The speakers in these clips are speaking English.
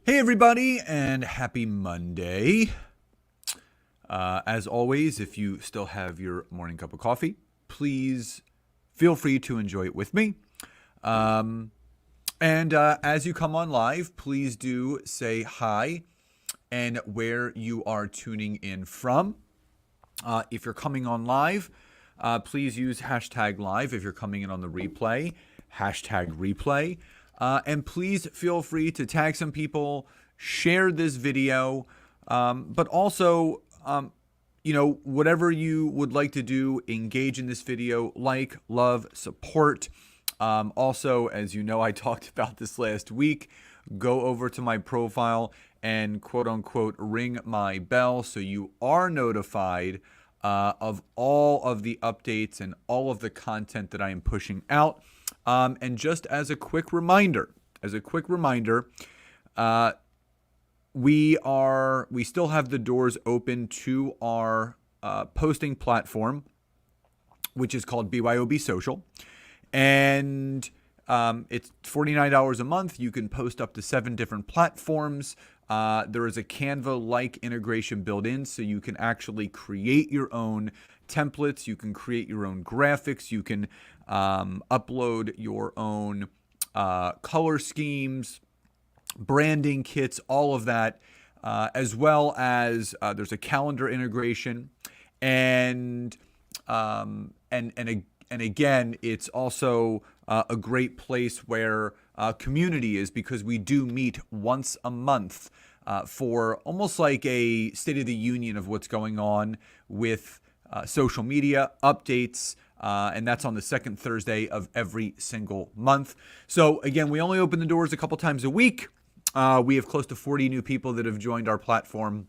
Hey everybody, and happy Monday. As always, if you still have your morning cup of coffee, please feel free to enjoy it with me. And as you come on live, please do say hi and where you are tuning in from. If you're coming on live, please use hashtag live. If you're coming in on the replay, hashtag replay. And please feel free to tag some people, share this video, but also, whatever you would like to do, engage in this video, like, love, support. Also, as you know, I talked about this last week, go over to my profile and quote unquote ring my bell so you are notified of all of the updates and all of the content that I am pushing out. And just as a quick reminder, we still have the doors open to our posting platform, which is called BYOB Social, and it's $49 a month. You can post up to 7 different platforms. There is a Canva-like integration built in, so you can actually create your own templates. You can create your own graphics. You can upload your own color schemes, branding kits, all of that, as well as there's a calendar integration, and again, it's also a great place where community is, because we do meet once a month for almost like a State of the Union of what's going on with social media updates, and that's on the second Thursday of every single month. So again, we only open the doors a couple times a week. We have close to 40 new people that have joined our platform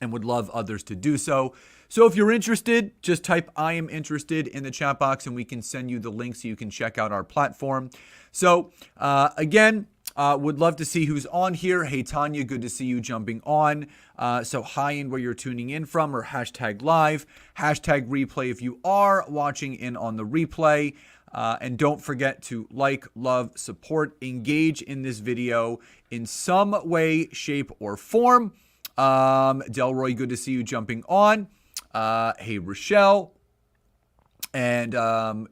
and would love others to do so. So if you're interested, just type "I am interested" in the chat box and we can send you the link so you can check out our platform. So again, would love to see who's on here. Hey, Tanya, good to see you jumping on. So hi in where you're tuning in from, or hashtag live, hashtag replay if you are watching in on the replay. And don't forget to like, love, support, engage in this video in some way, shape, or form. Delroy, good to see you jumping on. Hey, Rochelle. And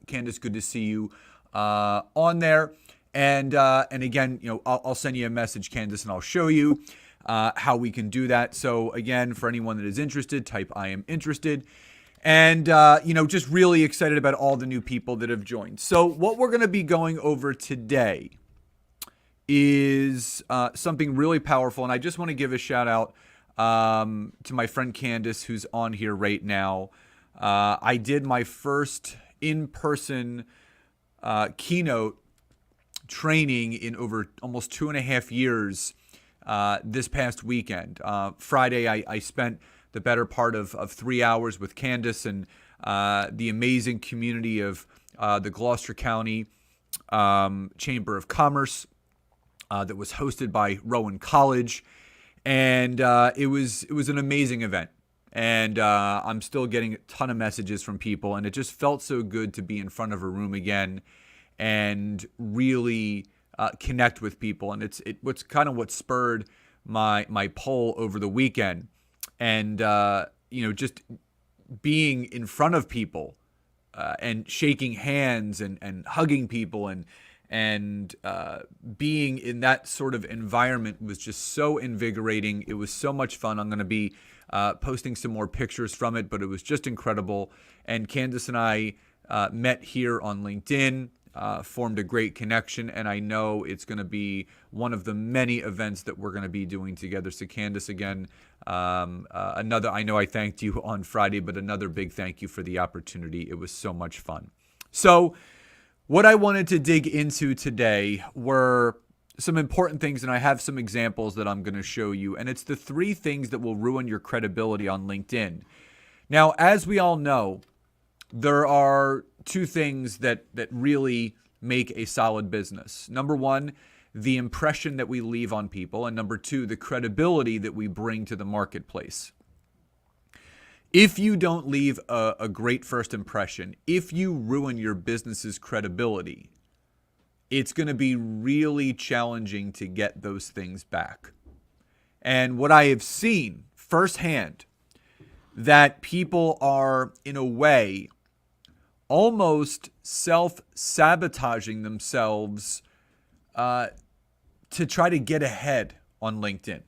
Candace, good to see you on there. And again, I'll send you a message, Candace, and I'll show you how we can do that. So again, for anyone that is interested, type "I am interested." And, just really excited about all the new people that have joined. So what we're going to be going over today is something really powerful. And I just want to give a shout out to my friend Candace, who's on here right now. I did my first in-person keynote training in over almost 2.5 years this past weekend. Friday, I spent the better part of 3 hours with Candace and the amazing community of the Gloucester County Chamber of Commerce that was hosted by Rowan College. And it was an amazing event. And I'm still getting a ton of messages from people. And it just felt so good to be in front of a room again and really connect with people. And what's kind of what spurred my poll over the weekend. And, just being in front of people and shaking hands and hugging people and being in that sort of environment was just so invigorating. It was so much fun. I'm going to be posting some more pictures from it, but it was just incredible. And Candace and I met here on LinkedIn. Formed a great connection, and I know it's going to be one of the many events that we're going to be doing together. So Candace, again, I know I thanked you on Friday, but another big thank you for the opportunity. It was so much fun. So what I wanted to dig into today were some important things, and I have some examples that I'm going to show you, and it's the 3 things that will ruin your credibility on LinkedIn. Now, as we all know, there are 2 things that really make a solid business. Number 1, the impression that we leave on people. And number 2, the credibility that we bring to the marketplace. If you don't leave a great first impression, if you ruin your business's credibility, it's going to be really challenging to get those things back. And what I have seen firsthand, that people are, in a way, almost self-sabotaging themselves to try to get ahead on LinkedIn,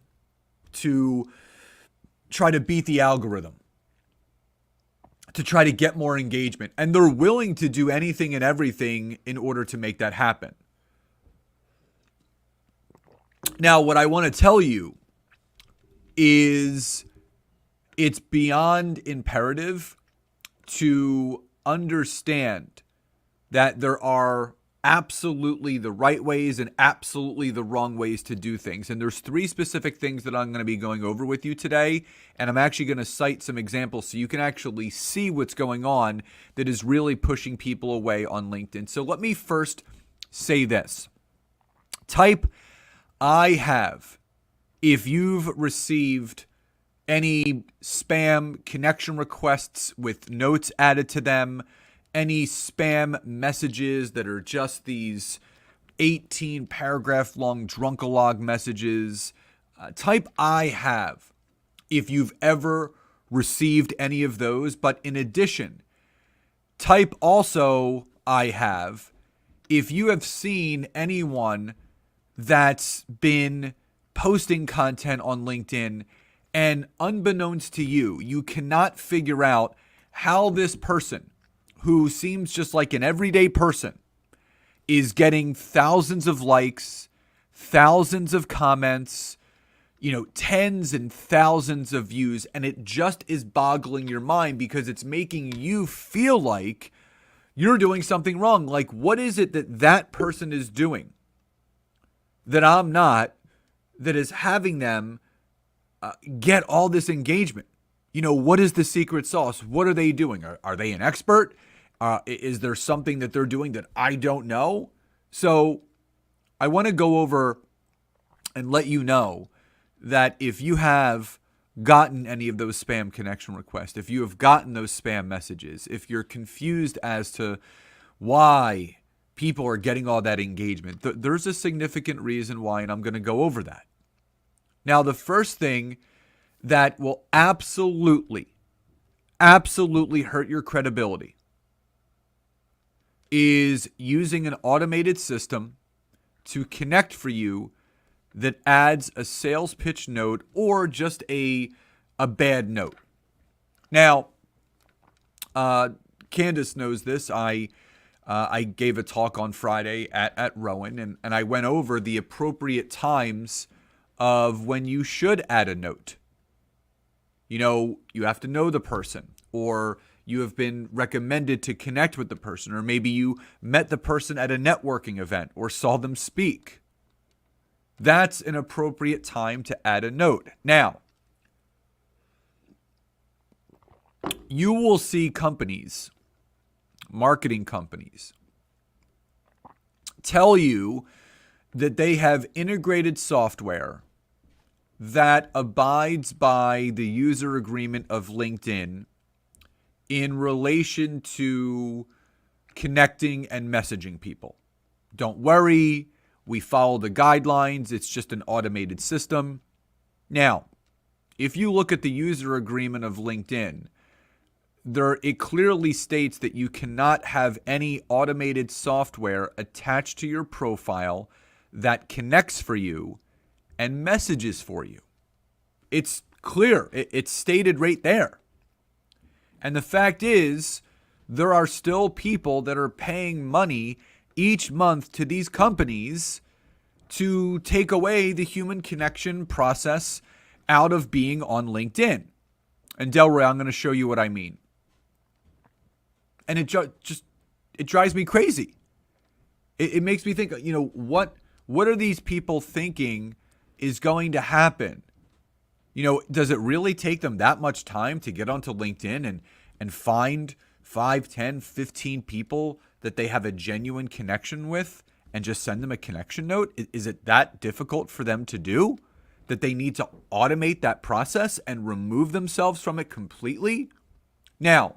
to try to beat the algorithm, to try to get more engagement. And they're willing to do anything and everything in order to make that happen. Now, what I want to tell you is it's beyond imperative to understand that there are absolutely the right ways and absolutely the wrong ways to do things. And there's 3 specific things that I'm going to be going over with you today. And I'm actually going to cite some examples so you can actually see what's going on that is really pushing people away on LinkedIn. So let me first say this. Type I have if you've received any spam connection requests with notes added to them, any spam messages that are just these 18 paragraph long drunkalog messages. Type I have if you've ever received any of those. But in addition, type also I have if you have seen anyone that's been posting content on LinkedIn and unbeknownst to you, you cannot figure out how this person, who seems just like an everyday person, is getting thousands of likes, thousands of comments, tens and thousands of views, and it just is boggling your mind because it's making you feel like you're doing something wrong. Like, what is it that that person is doing that I'm not, that is having them get all this engagement? What is the secret sauce? What are they doing? Are they an expert? Is there something that they're doing that I don't know? So I want to go over and let you know that if you have gotten any of those spam connection requests, if you have gotten those spam messages, if you're confused as to why people are getting all that engagement, there's a significant reason why, and I'm going to go over that. Now, the first thing that will absolutely hurt your credibility is using an automated system to connect for you that adds a sales pitch note or just a bad note. Now, Candace knows this. I gave a talk on Friday at Rowan, and I went over the appropriate times of when you should add a note. You have to know the person, or you have been recommended to connect with the person, or maybe you met the person at a networking event or saw them speak. That's an appropriate time to add a note. Now, you will see companies, marketing companies, tell you that they have integrated software that abides by the user agreement of LinkedIn in relation to connecting and messaging people. Don't worry, we follow the guidelines. It's just an automated system. Now, if you look at the user agreement of LinkedIn, it clearly states that you cannot have any automated software attached to your profile that connects for you and messages for you. It's clear. It's stated right there. And the fact is, there are still people that are paying money each month to these companies to take away the human connection process out of being on LinkedIn. And Delroy, I'm going to show you what I mean. And it drives me crazy. It makes me think, what are these people thinking is going to happen? Does it really take them that much time to get onto LinkedIn and find 5, 10, 15 people that they have a genuine connection with and just send them a connection note? Is it that difficult for them to do that they need to automate that process and remove themselves from it completely? Now,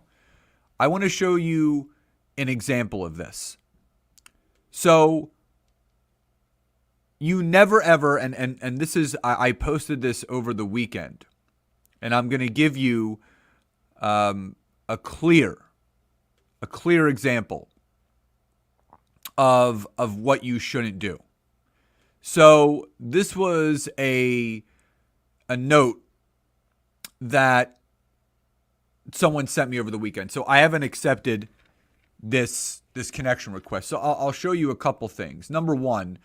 I want to show you an example of this. So you never ever, and this is, I posted this over the weekend, and I'm going to give you a clear example of what you shouldn't do. So this was a note that someone sent me over the weekend. So I haven't accepted this connection request. So I'll show you a couple things. Number one,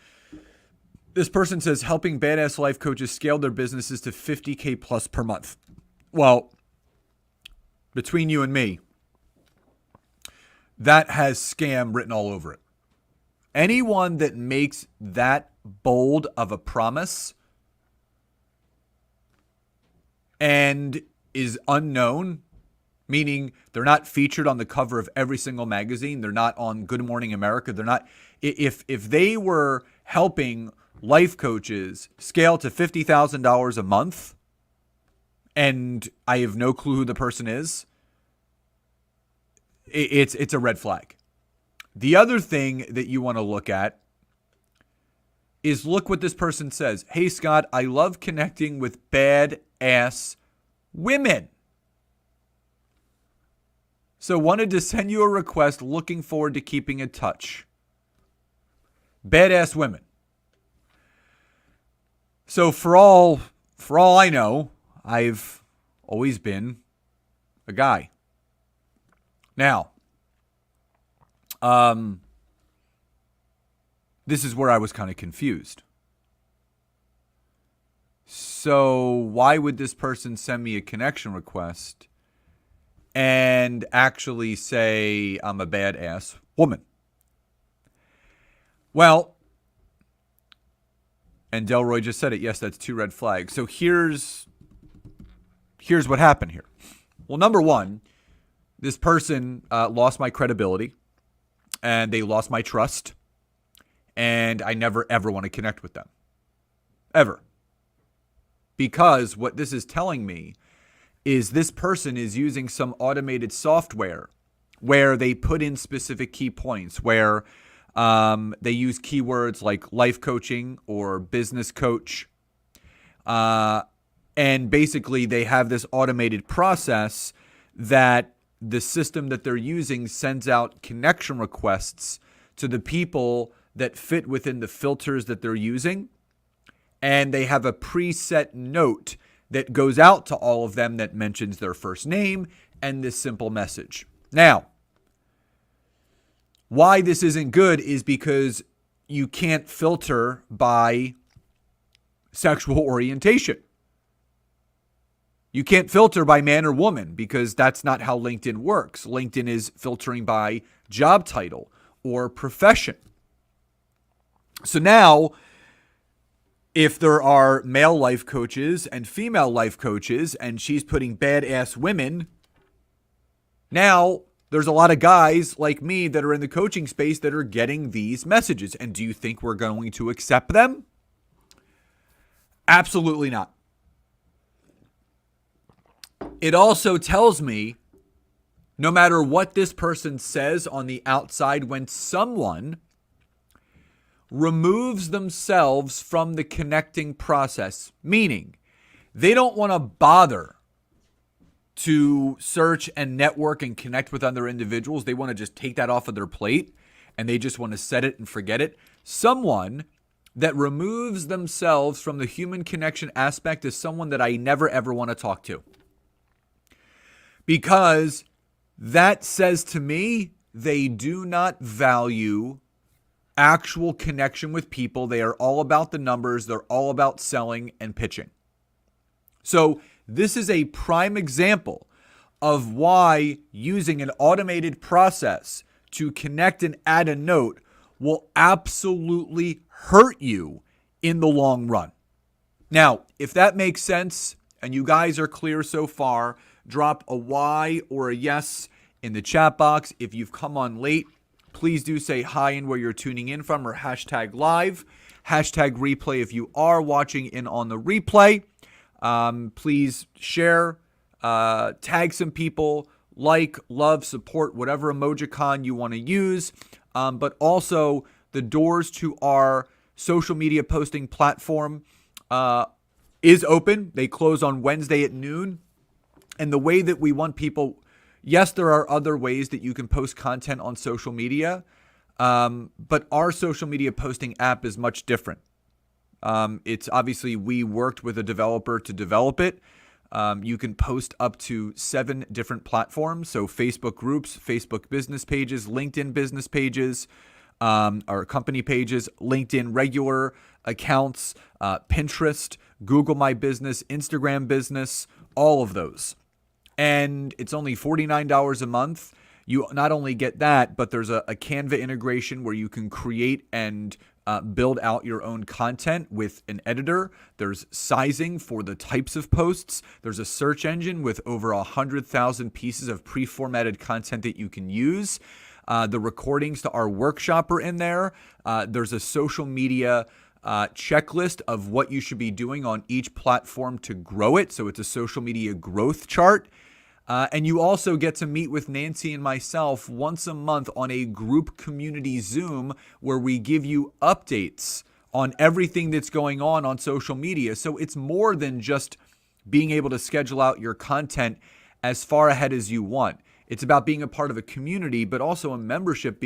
this person says helping badass life coaches scale their businesses to 50K plus per month. Well, between you and me, that has scam written all over it. Anyone that makes that bold of a promise and is unknown, meaning they're not featured on the cover of every single magazine, they're not on Good Morning America, they're not, if they were helping life coaches scale to $50,000 a month and I have no clue who the person is, it's a red flag. The other thing that you want to look at is look what this person says. Hey, Scott, I love connecting with badass women. So wanted to send you a request, looking forward to keeping in touch. Badass women. So for all I know, I've always been a guy. Now, this is where I was kind of confused. So why would this person send me a connection request and actually say I'm a badass woman? Well, and Delroy just said it. Yes, that's 2 red flags. So here's what happened here. Well, number one, this person lost my credibility and they lost my trust. And I never, ever want to connect with them. Ever. Because what this is telling me is this person is using some automated software where they put in specific key points, where they use keywords like life coaching or business coach. And basically they have this automated process that the system that they're using sends out connection requests to the people that fit within the filters that they're using. And they have a preset note that goes out to all of them that mentions their first name and this simple message. Now, why this isn't good is because you can't filter by sexual orientation. You can't filter by man or woman because that's not how LinkedIn works. LinkedIn is filtering by job title or profession. So now, if there are male life coaches and female life coaches and she's putting badass women, now there's a lot of guys like me that are in the coaching space that are getting these messages. And do you think we're going to accept them? Absolutely not. It also tells me, no matter what this person says on the outside, when someone removes themselves from the connecting process, meaning they don't want to bother to search and network and connect with other individuals. They want to just take that off of their plate and they just want to set it and forget it. Someone that removes themselves from the human connection aspect is someone that I never ever want to talk to. Because that says to me, they do not value actual connection with people. They are all about the numbers. They're all about selling and pitching. So this is a prime example of why using an automated process to connect and add a note will absolutely hurt you in the long run. Now, if that makes sense and you guys are clear so far, drop a Y or a yes in the chat box. If you've come on late, please do say hi and where you're tuning in from, or hashtag live, hashtag replay if you are watching in on the replay. Please share, tag some people, like, love, support, whatever emojicon you want to use. But also the doors to our social media posting platform is open. They close on Wednesday at noon. And the way that we want people, yes, there are other ways that you can post content on social media, but our social media posting app is much different. It's obviously, we worked with a developer to develop it. You can post up to 7 different platforms. So Facebook groups, Facebook business pages, LinkedIn business pages, or company pages, LinkedIn regular accounts, Pinterest, Google My Business, Instagram business, all of those. And it's only $49 a month. You not only get that, but there's a Canva integration where you can create and build out your own content with an editor. There's sizing for the types of posts. There's a search engine with over 100,000 pieces of pre-formatted content that you can use. The recordings to our workshop are in there. There's a social media checklist of what you should be doing on each platform to grow it. So it's a social media growth chart. And you also get to meet with Nancy and myself once a month on a group community Zoom where we give you updates on everything that's going on social media. So it's more than just being able to schedule out your content as far ahead as you want. It's about being a part of a community, but also a membership,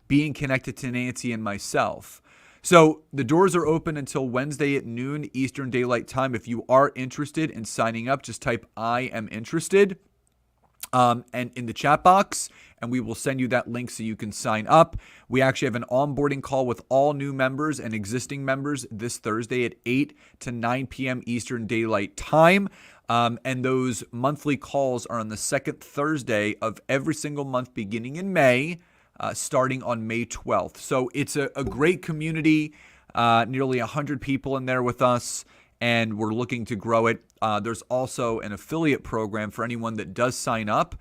being connected to Nancy and myself. So the doors are open until Wednesday at noon Eastern Daylight Time. If you are interested in signing up, just type "I am interested" and in the chat box, and we will send you that link so you can sign up. We actually have an onboarding call with all new members and existing members this Thursday at 8 to 9 p.m. Eastern Daylight Time. And those monthly calls are on the second Thursday of every single month beginning in May, starting on May 12th. So it's a great community, nearly 100 people in there with us, and we're looking to grow it. There's also an affiliate program for anyone that does sign up.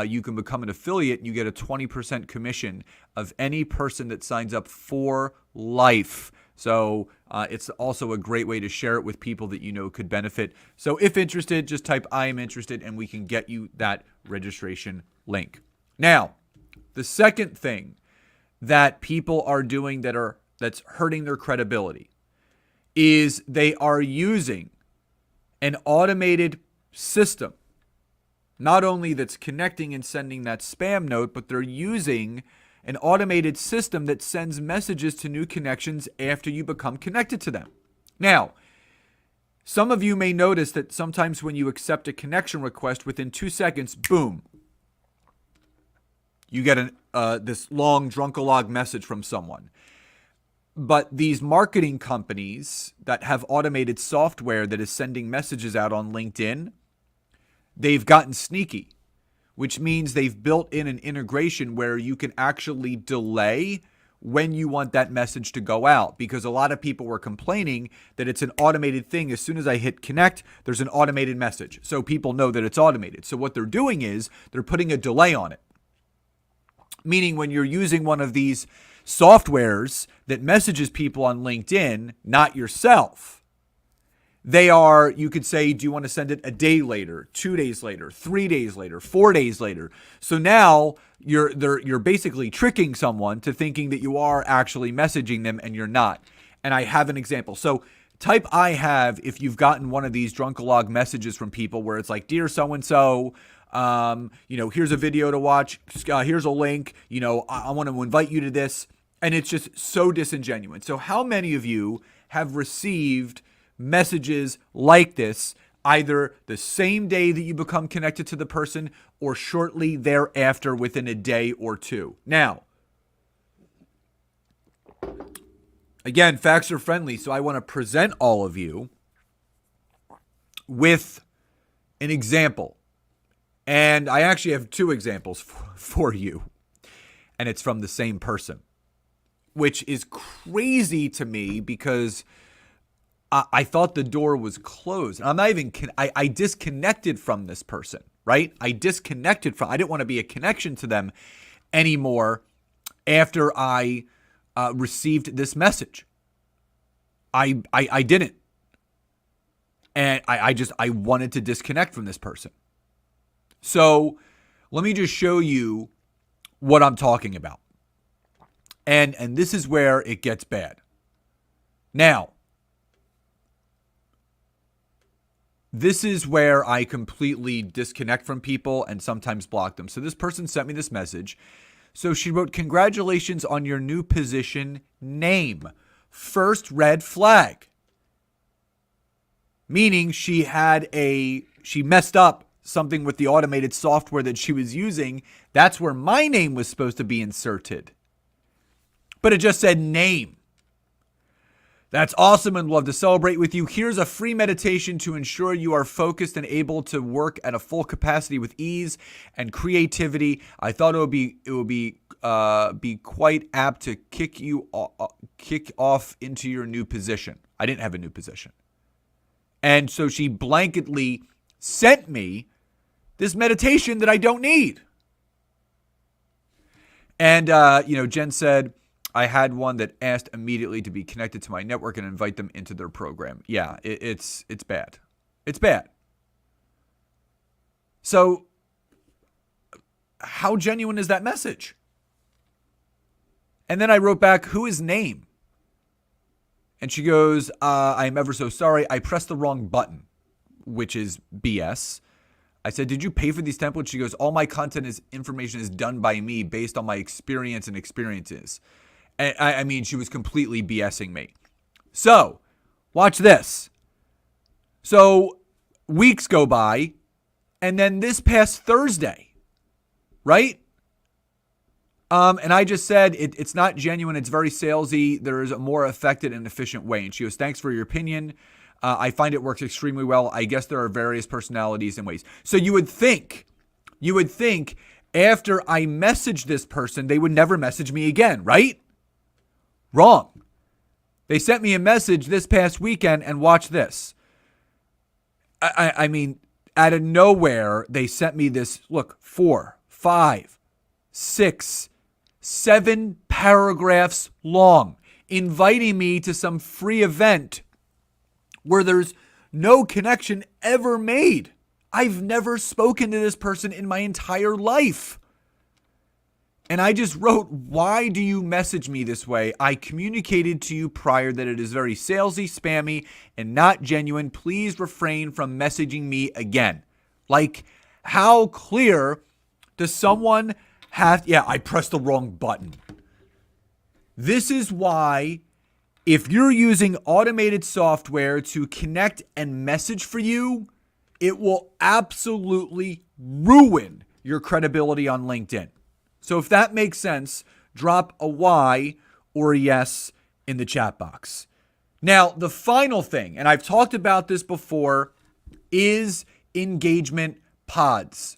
You can become an affiliate and you get a 20% commission of any person that signs up for life. So it's also a great way to share it with people that you know could benefit. So if interested, just type "I am interested" and we can get you that registration link. Now, the second thing that people are doing that's hurting their credibility is they are using an automated system, not only that's connecting and sending that spam note, but they're using an automated system that sends messages to new connections after you become connected to them. Now, some of you may notice that sometimes when you accept a connection request, within 2 seconds, boom, you get this long drunkalog message from someone. But these marketing companies that have automated software that is sending messages out on LinkedIn, they've gotten sneaky, which means they've built in an integration where you can actually delay when you want that message to go out, because a lot of people were complaining that it's an automated thing. As soon as I hit connect, there's an automated message. So people know that it's automated. So what they're doing is they're putting a delay on it. Meaning when you're using one of these softwares that messages people on LinkedIn, not yourself, you could say, do you want to send it a day later, 2 days later, 3 days later, 4 days later? So now you're basically tricking someone to thinking that you are actually messaging them and you're not. And I have an example. So type "I have" if you've gotten one of these drunkalog messages from people where it's like, "Dear so-and-so, here's a video to watch. Here's a link. I want to invite you to this." And it's just so disingenuous. So how many of you have received messages like this, either the same day that you become connected to the person or shortly thereafter within a day or two? Now, again, facts are friendly. So I want to present all of you with an example. And I actually have 2 examples for you. And it's from the same person, which is crazy to me because I thought the door was closed. And I'm not even, I disconnected from this person, right? I didn't want to be a connection to them anymore after I received this message. I didn't. And I wanted to disconnect from this person. So let me just show you what I'm talking about. And this is where it gets bad. Now, this is where I completely disconnect from people and sometimes block them. So this person sent me this message. So she wrote, "Congratulations on your new position name. First red flag." Meaning she messed up something with the automated software that she was using. That's where my name was supposed to be inserted. But it just said name. "That's awesome and love to celebrate with you. Here's a free meditation to ensure you are focused and able to work at a full capacity with ease and creativity. I thought it would be quite apt to kick off into your new position." I didn't have a new position. And so she blanketly sent me this meditation that I don't need. And Jen said, "I had one that asked immediately to be connected to my network and invite them into their program." Yeah, it's bad. It's bad. So how genuine is that message? And then I wrote back, "Who is name?" And she goes, "I'm ever so sorry. I pressed the wrong button," which is BS. I said, "Did you pay for these templates?" She goes, "All my content information is done by me based on my experience and experiences." And I mean, she was completely BSing me. So, watch this. So, weeks go by, and then this past Thursday, right? And I just said, it's not genuine. It's very salesy. There is a more effective and efficient way. And she goes, "Thanks for your opinion. I find it works extremely well. I guess there are various personalities and ways." So you would think after I messaged this person, they would never message me again, right? Wrong. They sent me a message this past weekend, and watch this. I mean, out of nowhere, they sent me this, look, 4, 5, 6, 7 paragraphs long, inviting me to some free event where there's no connection ever made. I've never spoken to this person in my entire life. And I just wrote, "Why do you message me this way? I communicated to you prior that it is very salesy, spammy, and not genuine. Please refrain from messaging me again." Like, how clear does someone have? Yeah, I pressed the wrong button. This is why, if you're using automated software to connect and message for you, it will absolutely ruin your credibility on LinkedIn. So if that makes sense, drop a Y or a yes in the chat box. Now, the final thing, and I've talked about this before, is engagement pods.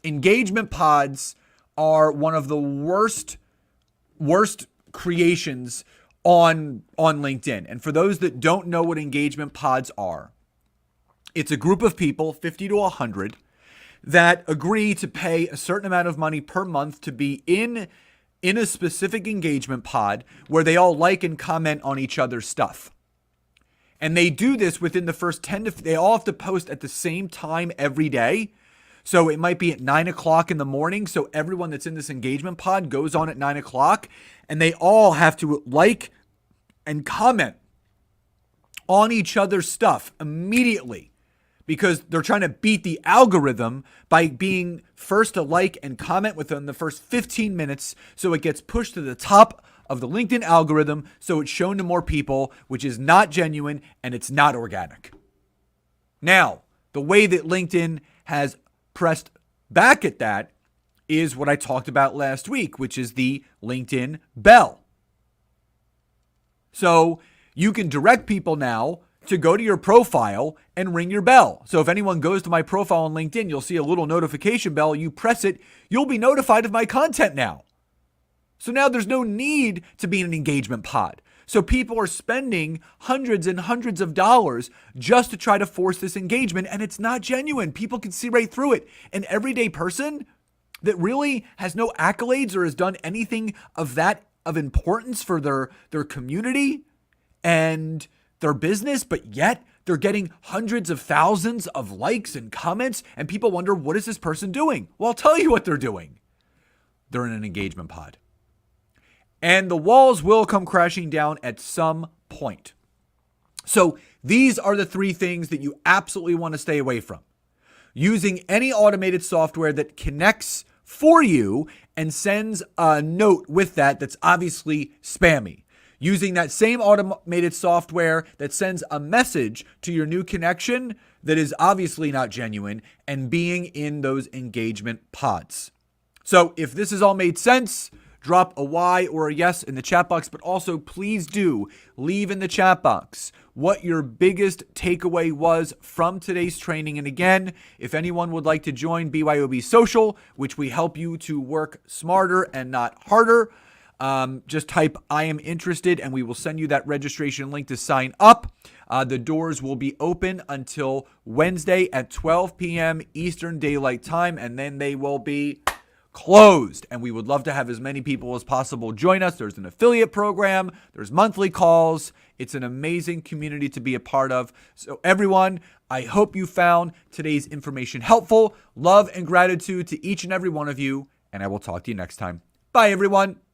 Engagement pods are one of the worst creations on LinkedIn. And for those that don't know what engagement pods are, it's a group of people, 50 to 100, that agree to pay a certain amount of money per month to be in a specific engagement pod where they all like and comment on each other's stuff. And they do this within the first 10 to, they all have to post at the same time every day. So it might be at 9 o'clock in the morning. So everyone that's in this engagement pod goes on at 9 o'clock, and they all have to like and comment on each other's stuff immediately, because they're trying to beat the algorithm by being first to like and comment within the first 15 minutes. So it gets pushed to the top of the LinkedIn algorithm. So it's shown to more people, which is not genuine and it's not organic. Now, the way that LinkedIn has pressed back at that is what I talked about last week, which is the LinkedIn bell. So you can direct people now to go to your profile and ring your bell. So if anyone goes to my profile on LinkedIn, you'll see a little notification bell. You press it, you'll be notified of my content now. So now there's no need to be in an engagement pod. So people are spending hundreds and hundreds of dollars just to try to force this engagement, and it's not genuine. People can see right through it. An everyday person that really has no accolades or has done anything of importance for their community and their business, but yet they're getting hundreds of thousands of likes and comments, and people wonder, what is this person doing? Well, I'll tell you what they're doing. They're in an engagement pod. and the walls will come crashing down at some point. So these are the 3 things that you absolutely want to stay away from. Using any automated software that connects for you and sends a note with that that's obviously spammy. Using that same automated software that sends a message to your new connection that is obviously not genuine, and being in those engagement pods. So if this has all made sense, drop a Y or a yes in the chat box, but also please do leave in the chat box what your biggest takeaway was from today's training. And again, if anyone would like to join BYOB Social, which we help you to work smarter and not harder, just type I am interested and we will send you that registration link to sign up. The doors will be open until Wednesday at 12 p.m. Eastern Daylight Time, and then they will be closed. And we would love to have as many people as possible join us. There's an affiliate program. There's monthly calls. It's an amazing community to be a part of. So everyone, I hope you found today's information helpful. Love and gratitude to each and every one of you, and I will talk to you next time. Bye, everyone.